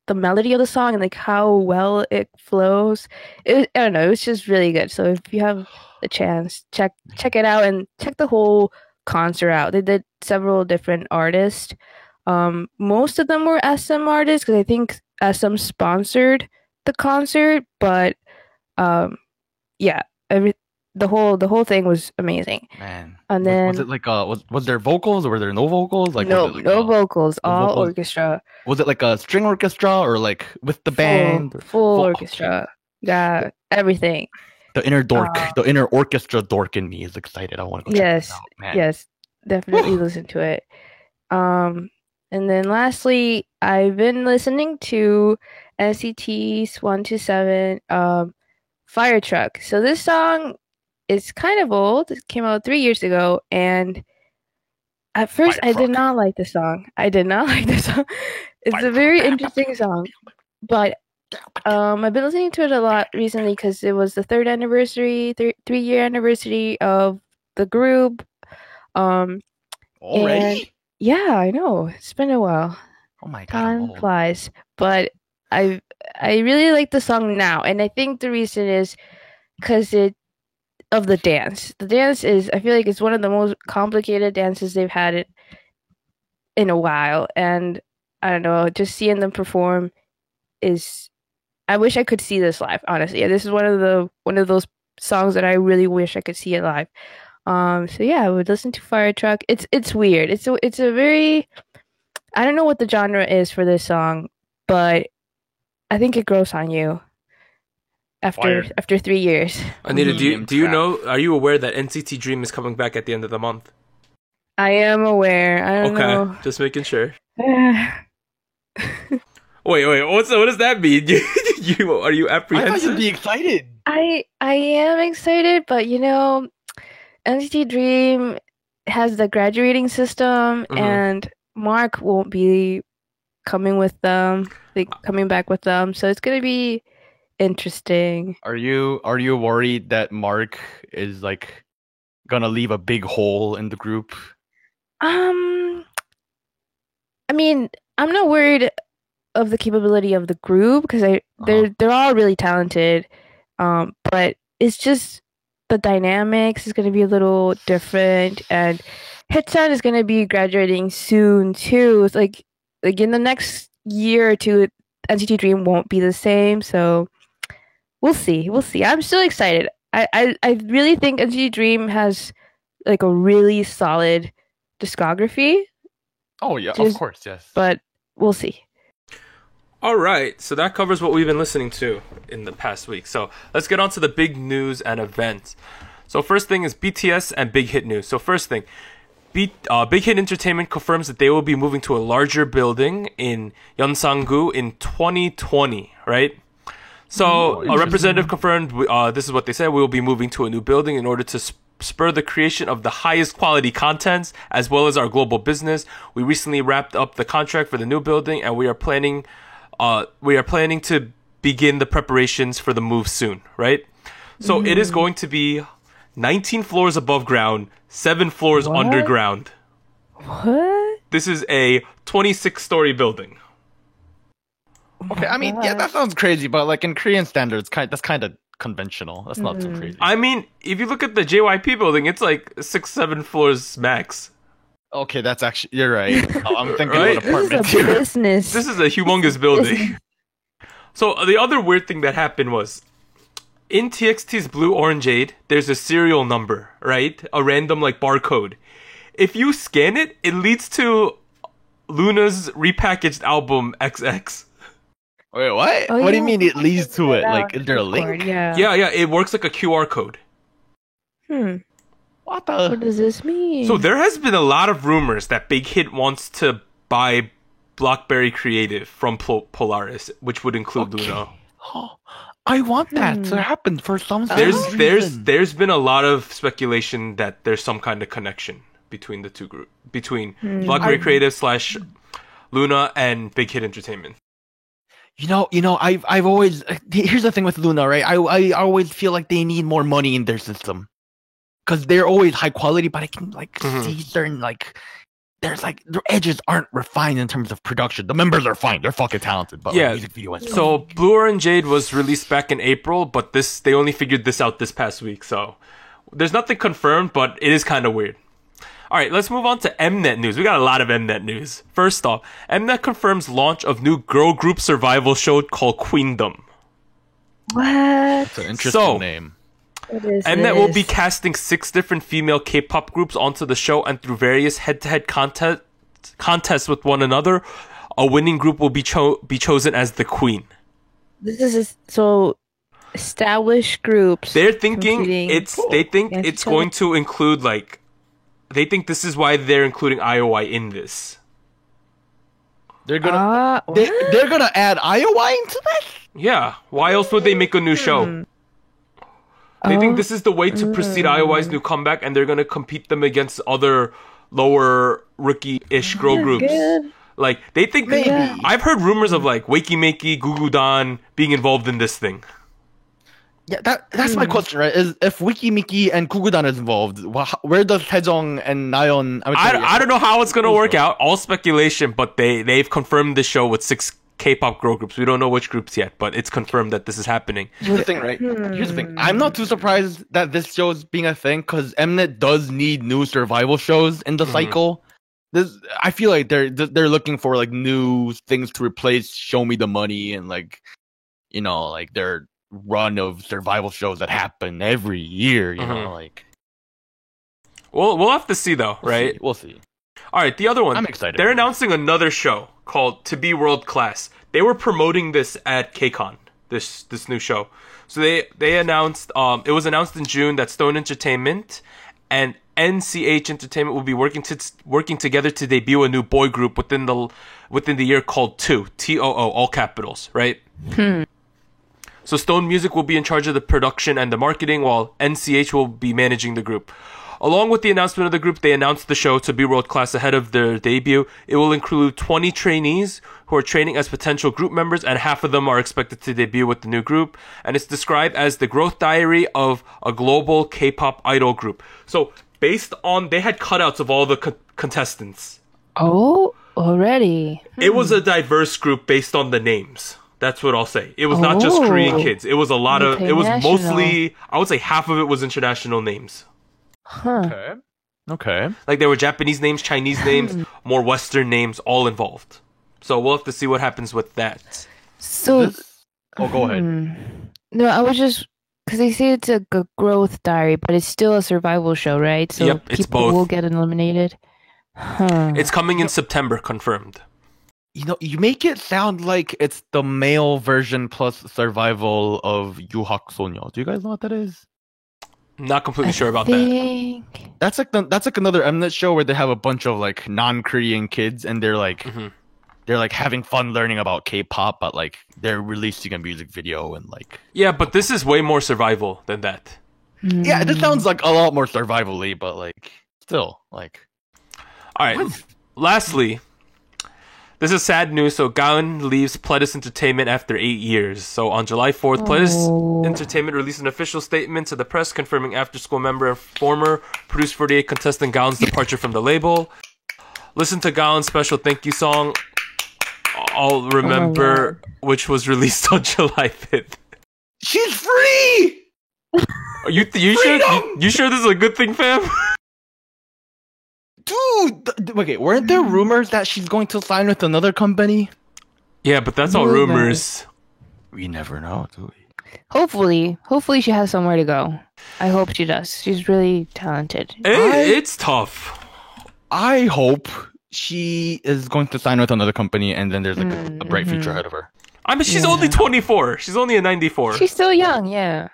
the melody of the song and like how well it flows. I don't know. It was just really good. So if you have the chance, check it out and check the whole concert out. They did several different artists. Most of them were SM artists because I think SM sponsored the concert, but yeah, the whole thing was amazing. Man, And then was it like was there vocals or were there no vocals? Like no was it like, no vocals, no all vocals? orchestra, Was it like a string orchestra or like with the band? full Okay. orchestra, yeah, everything. The inner dork, Uh, the inner orchestra dork in me is excited. I want to go check Yes, this out, man. yes, definitely listen to it. And then lastly, I've been listening to NCT's 127 Fire Truck. So this song is kind of old. It came out 3 years ago, and at first Fire I did Truck. not like the song. I did not like the song. It's Fire a very Truck. interesting song, but I've been listening to it a lot recently because it was the 3-year anniversary of the group. Already? And yeah, I know. It's been a while. Oh my god, I'm Time old. flies. But I really like the song now, and I think the reason is because of the dance. The dance is, I feel like it's one of the most complicated dances they've had in a while, and I don't know, just seeing them perform is. I wish I could see this live. Honestly, this is one of those songs that I really wish I could see it live. So yeah, I would listen to Fire Truck. It's weird. It's a very, I don't know what the genre is for this song, but I think it grows on you after 3 years. Anita, Medium do you trap. know? Are you aware that NCT Dream is coming back at the end of the month? I am aware. I don't Okay, know. just making sure. Wait, what does that mean? Are you I thought apprehensive? you'd be excited. I am excited, but NCT Dream has the graduating system, Mhm. and Mark won't be coming back with them, so it's gonna be interesting. Are you worried that Mark is like gonna leave a big hole in the group? I mean, I'm not worried of the capability of the group because they're all really talented. But it's just the dynamics is gonna be a little different, and Hitchan is gonna be graduating soon too. It's like in the next year or two, NCT Dream won't be the same. So we'll see. I'm still excited. I really think NCT Dream has like a really solid discography, Oh yeah, of Just- course, yes. but we'll see. All right, so that covers what we've been listening to in the past week. So let's get on to the big news and events. So first thing is BTS and Big Hit news. So first thing, Big Hit Entertainment confirms that they will be moving to a larger building in Yeonsang-gu in 2020, right? So a representative confirmed, this is what they said, we will be moving to a new building in order to spur the creation of the highest quality contents as well as our global business. We recently wrapped up the contract for the new building, and we are planning to begin the preparations for the move soon, right? So it is going to be 19 floors above ground, 7 floors What? underground. What? This is a 26-story building. Okay, I mean, yeah, that sounds crazy, but like in Korean standards, that's kind of conventional. That's not too crazy. I mean, if you look at the JYP building, it's like 6-7 floors max. Okay, that's actually, you're right. Oh, I'm thinking Right? about This apartments is a here. business. This is a humongous building. So the other weird thing that happened was, in TXT's Blue Orangeade, there's a serial number, right? A random like barcode. If you scan it, it leads to Luna's repackaged album XX. Wait, what? Oh, What do you yeah. mean it leads to it? Yeah, Like, is there a Discord, link? Yeah. Yeah, it works like a QR code. What What the? does this mean? So there has been a lot of rumors that Big Hit wants to buy BlackBerry Creative from Polaris, which would include Luna. Oh, I want that to happen for some There's reason. there's been a lot of speculation that there's some kind of connection between the two groups, between BlackBerry Creative / Luna and Big Hit Entertainment. You know, I've always, here's the thing with Luna, right? I always feel like they need more money in their system. Because they're always high quality, but I can see certain there's their edges aren't refined in terms of production. The members are fine, they're fucking talented, but Yeah, music video and stuff. So Blue Orange Jade was released back in April, but they only figured this out this past week. So There's nothing confirmed, but it is kind of weird. All right, let's move on to Mnet news. We got a lot of Mnet news. First off, Mnet confirms launch of new girl group survival show called Queendom. What? It's an interesting So- name. What is Mnet will be this? casting 6 different female K-pop groups onto the show, and through various head-to-head contests with one another, a winning group will be chosen as the queen. This is so established groups. They're thinking competing they think against it's each other. going to include like they think this is why they're including IOI in this. They're gonna What? they're gonna add IOI into this. Yeah, why else would they make a new show? They think this is the way to precede IOI's new comeback, and they're gonna compete them against other lower rookie-ish girl groups. Good. Like they think Maybe. I've heard rumors of like Wakey Makey, Gugudan being involved in this thing. Yeah, that's my question, right? Is if Wiki Miki and Kugudan is involved, where does Taejong and Nayeon? I don't know how it's gonna work out. All speculation, but they've confirmed the show with 6 K-pop girl groups. We don't know which groups yet, but it's confirmed that this is happening. Here's the thing, right? Here's the thing. I'm not too surprised that this show is being a thing because Mnet does need new survival shows in the cycle. I feel like they're looking for like new things to replace Show Me the Money and like, you know, like their run of survival shows that happen every year. You know, like We'll have to see though, right? We'll see. All right, the other one. I'm excited. They're announcing another show called To Be World Class. They were promoting this at KCON, this new show. So they announced it was announced in June that Stone Entertainment and NCH Entertainment will be working together to debut a new boy group within the year called TOO, TOO, all capitals, right? So Stone Music will be in charge of the production and the marketing, while NCH will be managing the group. Along with the announcement of the group, they announced the show To Be World Class ahead of their debut. It will include 20 trainees who are training as potential group members, and half of them are expected to debut with the new group. And it's described as the growth diary of a global K-pop idol group. So based on, they had cutouts of all the contestants. Oh, already. It was a diverse group based on the names. That's what I'll say. It was not just Korean kids. It was a lot of, it was mostly, I would say half of it was international names. Huh. Okay. Like there were Japanese names, Chinese names, more Western names all involved. So we'll have to see what happens with that. So, Go ahead. no, I was just because they say it's a growth diary, but it's still a survival show, right? So Yep, it's people both. will get eliminated. Huh. It's coming in September, confirmed. You know, you make it sound like it's the male version plus survival of Yuhak Sonyo. Do you guys know what that is? Not completely sure about that. think... That's like another Mnet show where they have a bunch of like non-Korean kids and they're like having fun learning about K-pop, but like they're releasing a music video and like Yeah, but this is way more survival than that. yeah, this sounds like a lot more survival-y, but like still like All right. Lastly, this is sad news. So Gaon leaves Pledis Entertainment after 8 years. So on July 4th, Pledis Entertainment released an official statement to the press confirming after-school member and former Produce 48 contestant Gaon's departure from the label. Listen to Gaon's special thank you song, I'll Remember, which was released on July 5th. she's free. Are you sure this is a good thing, fam? Dude, okay, weren't there rumors that she's going to sign with another company? Yeah, but that's all rumors. We never know, do we? Hopefully she has somewhere to go. I hope she does. She's really talented. It's tough. I hope she is going to sign with another company and then there's like a bright future ahead of her. I mean, she's only 24. She's only a 94. She's still young, yeah.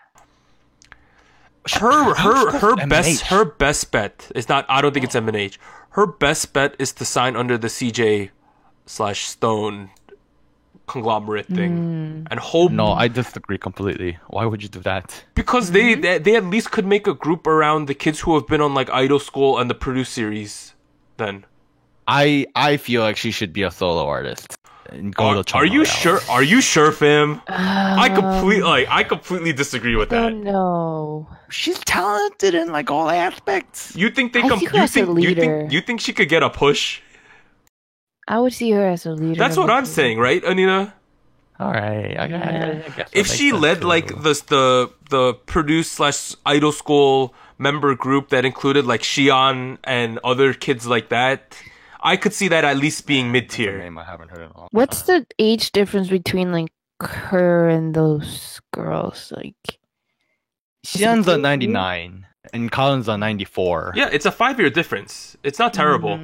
Her best bet is not. I don't think it's M&H. Her best bet is to sign under the CJ/Stone conglomerate thing and hope. No, I disagree completely. Why would you do that? Because they at least could make a group around the kids who have been on like Idol School and the Produce series. Then I feel like she should be a solo artist. And go to are you Channel sure? Are you sure, fam? I completely disagree with that. Oh no. She's talented in like all aspects. You think they I see her as a leader. you think she could get a push? I would see her as a leader. That's what I'm saying, right, Anita? All right, I guess If she led like the Produce / Idol School member group that included like Xi'an and other kids like that, I could see that at least being mid That's a tier. name I haven't heard in a long What's time. the age difference between like her and those girls? Like, Xian's on 99 and Colin's on 94. Yeah, it's a 5-year difference. It's not terrible.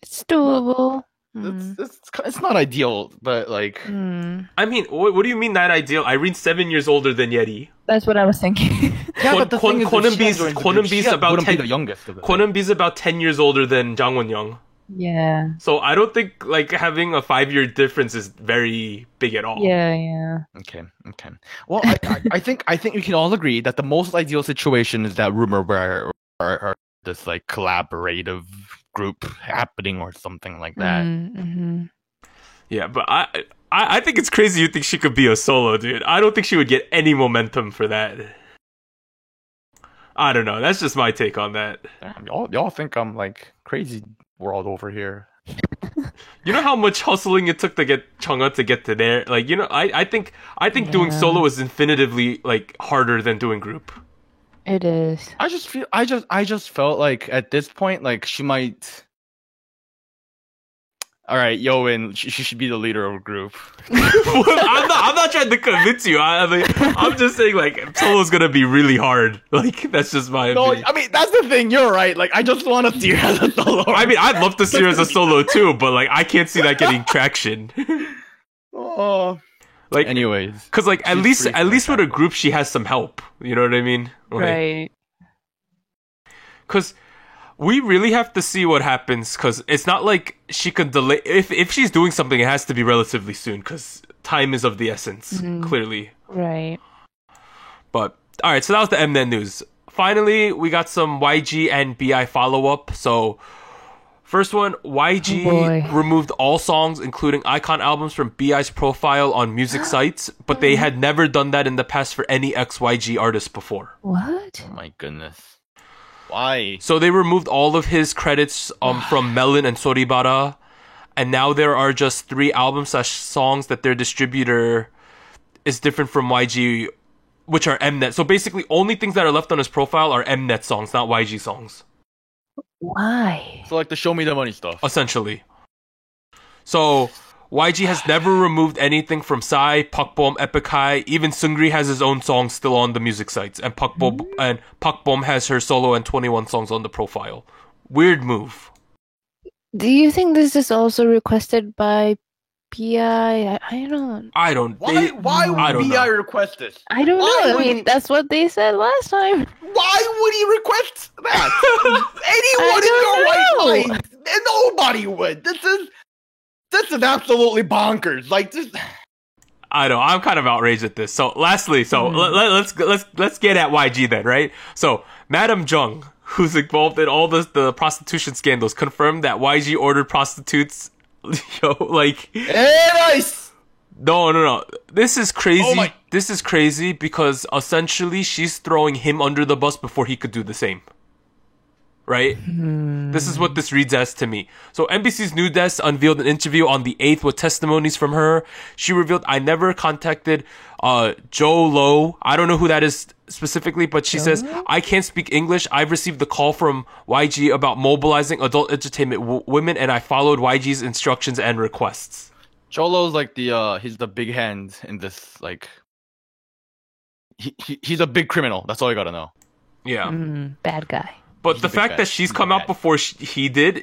It's doable. Mm. It's not ideal, but like Mm. I mean, what do you mean not ideal? Irene's 7 years older than Yeri. That's what I was thinking. yeah, but the thing is, if Kwonunbi's- Xian joins the group, Kwonunbi's Xian about wouldn't be 10 the youngest of the Kwonunbi's about 10 years older than Jang Won-young. Yeah. So I don't think like having a 5-year difference is very big at all. Yeah. Okay. Well, I think we can all agree that the most ideal situation is that rumor where or this like collaborative group happening or something like that. Mm-hmm. Yeah, but I think it's crazy you think she could be a solo, dude. I don't think she would get any momentum for that. I don't know. That's just my take on that. Damn, y'all think I'm like crazy world over here. You know how much hustling it took to get Chungha to get to there? Like, you know, I think doing Yeah. solo is infinitively like harder than doing group. It is. I just felt like at this point, like she might. All right, Yoin, she should be the leader of a group. I'm not trying to convince you. I'm just saying like solo's gonna be really hard. Like that's just my No, opinion. I mean that's the thing. You're right. Like I just want to see her as a solo. I mean, I'd love to see her as a solo too, but like I can't see that getting traction. Oh. Like, Anyways, because like at She's least pretty at least with a fantastic. group, she has some help. You know what I mean? Like, Right. Because we really have to see what happens. Because it's not like she can delay. If she's doing something, it has to be relatively soon. Because time is of the essence, Mhm. clearly. Right. But all right, so that was the Mnet news. Finally, we got some YG and BI follow up. So. First one, YG Oh boy. removed all songs, including icon albums, from BI's profile on music sites, but they had never done that in the past for any ex-YG artist before. What? oh my goodness, why? So they removed all of his credits from Melon and Soribara, and now there are just 3 albums / songs that their distributor is different from YG, which are Mnet. So basically, only things that are left on his profile are Mnet songs, not YG songs. Why? So like the show me the money stuff. Essentially. So, YG has never removed anything from Psy, Pakbom, Epic High. Even Seungri has his own songs still on the music sites, and Pakbom has her solo and 21 songs on the profile. Weird move. Do you think this is also requested by PI? I don't. I don't. Why I would don't BI know. request this? I don't Why know. I would mean, he- that's what they said last time. Why would he request that? Anyone I in your right don't know. mind? And nobody would. This is absolutely bonkers. Like this. I know. I'm kind of outraged at this. So, lastly, let's get at YG then, right? So, Madam Jung, who's involved in all the prostitution scandals, confirmed that YG ordered prostitutes. Yo, like. Hey, nice. No. This is crazy. Oh my- This is crazy because essentially she's throwing him under the bus before he could do the same. Right? This is what this reads as to me. So NBC's New Desk unveiled an interview on the 8th with testimonies from her. She revealed, I never contacted Joe Low. I don't know who that is specifically, but she says, I can't speak English. I've received a call from YG about mobilizing adult entertainment women, and I followed YG's instructions and requests. Cholo's like he's the big hand in this. Like he's a big criminal. That's all you gotta know. Yeah. Bad guy. But He's the a big fact bad. that she's He's come bad. out before he did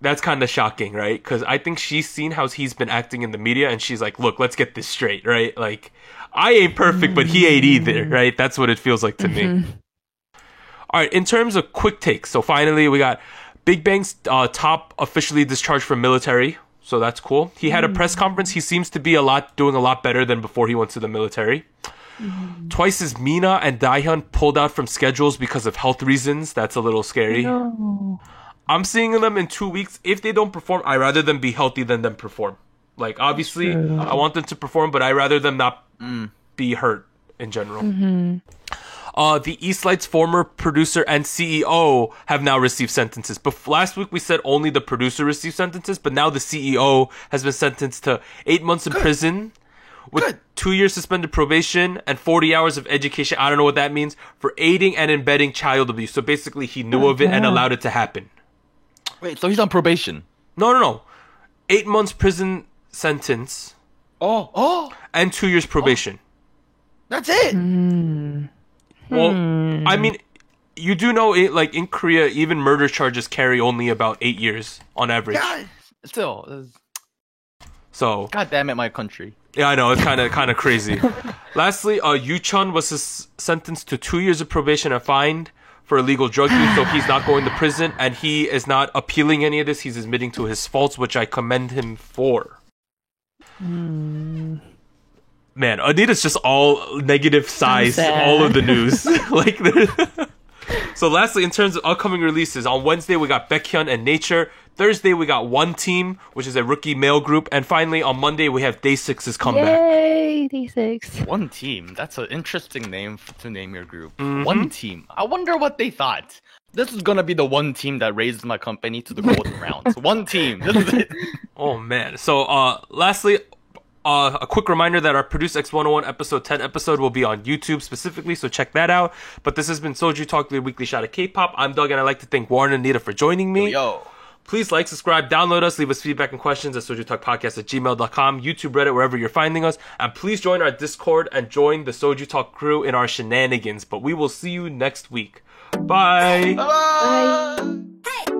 that's kind of shocking, right? Because I think she's seen how he's been acting in the media, and she's like, "Look, let's get this straight, right? Like, I ain't perfect, but he ain't either, right? That's what it feels like to me." All right, in terms of quick takes, so finally we got Big Bang's top officially discharged from military, so that's cool. He had a press conference. He seems to be doing a lot better than before he went to the military. Twice's Mina and Daehyun pulled out from schedules because of health reasons. That's a little scary. No. I'm seeing them in 2 weeks. If they don't perform, I'd rather them be healthy than them perform. Like, obviously, I want them to perform, but I'd rather them not be hurt in general. The Eastlight's former producer and CEO have now received sentences. But last week we said only the producer received sentences, but now the CEO has been sentenced to 8 months in prison with Good. 2 years suspended probation and 40 hours of education. I don't know what that means, for aiding and embedding child abuse. So basically, he knew of it and God. allowed it to happen. Wait, so he's on probation? No. 8 months prison sentence Oh, and 2 years probation. that's it. Well, I mean, you do know it, like in Korea, even murder charges carry only about 8 years on average. God, still, So God damn it, my country. yeah, I know it's kind of crazy. Lastly, Yu Chun was sentenced to 2 years of probation and fined for illegal drug use, so he's not going to prison, and he is not appealing any of this. He's admitting to his faults, which I commend him for. Man, Anita's just all negative size, sad. all of the news. Like, so lastly, in terms of upcoming releases, on Wednesday we got Baekhyun and Nature. Thursday we got One Team, which is a rookie male group, and finally on Monday we have Day6's comeback. Yay, D6. One Team. That's an interesting name to name your group. One Team. I wonder what they thought. This is gonna be the one team that raised my company to the golden rounds. One team. This is it. Oh man. So lastly, a quick reminder that our Produce X101 episode 10 episode will be on YouTube specifically, so check that out. But this has been Soju Talk, your weekly shot of K-pop. I'm Doug, and I'd like to thank Warren and Anita for joining me. Yo. Please like, subscribe, download us, leave us feedback and questions at sojutalkpodcast@gmail.com, YouTube, Reddit, wherever you're finding us. And please join our Discord and join the Soju Talk crew in our shenanigans. But we will see you next week. Bye! Bye. Bye.